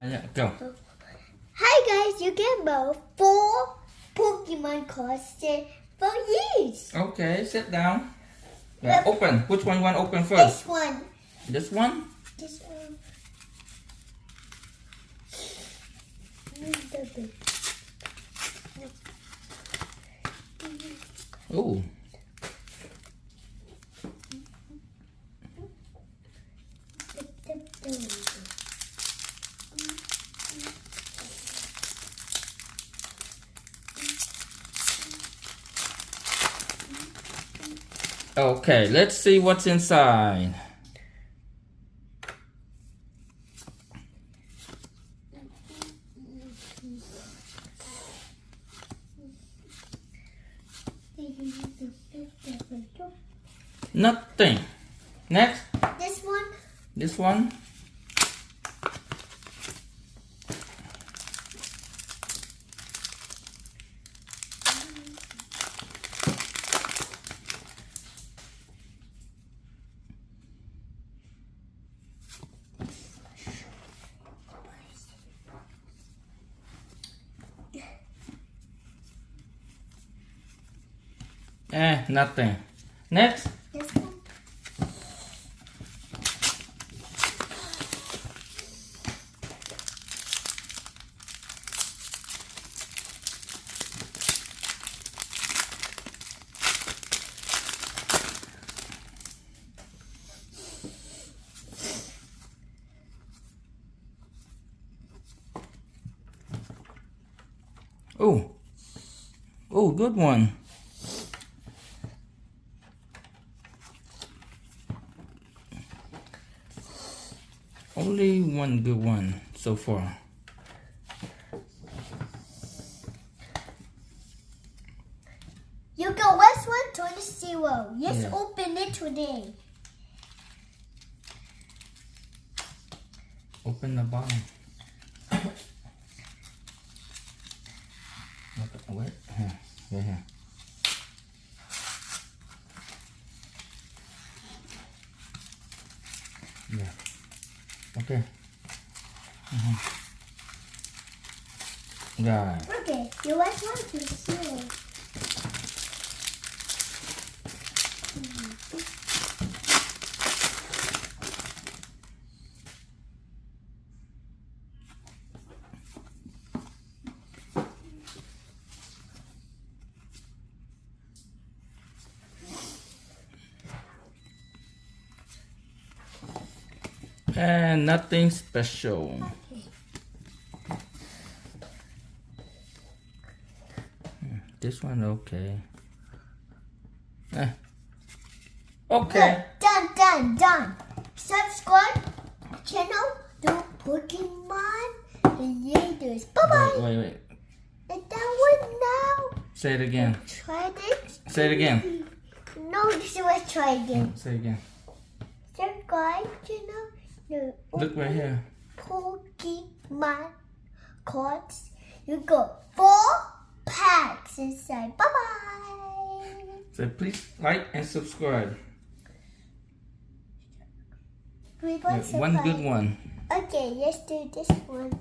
Yeah, go. Hi guys, you get about 4 Pokemon cards for use. Okay, sit down. Yeah, open. Which one you want to open first? This one. This one? This one. Oh. Okay, let's see what's inside. Nothing. Next. This one. This one. Nothing. Next. This one. Oh. Oh, good one. Only one good one so far. You got West 120. Yes, Yeah. open it today. Open the bottom. Wait, here, right here. Yeah. Okay. Right. Okay, you West 120. And nothing special. This one okay. Okay. Done. Subscribe channel to Pokemon Leaders. Bye-bye. Wait. And that one now. Say it again. Try this. Say it again. No, this is what try again. Say it again. Subscribe channel to Look right here. Pokemon cards. You got 4 packs inside. Bye-bye. So please like and subscribe. We Yeah, one good one. Okay, let's do this one.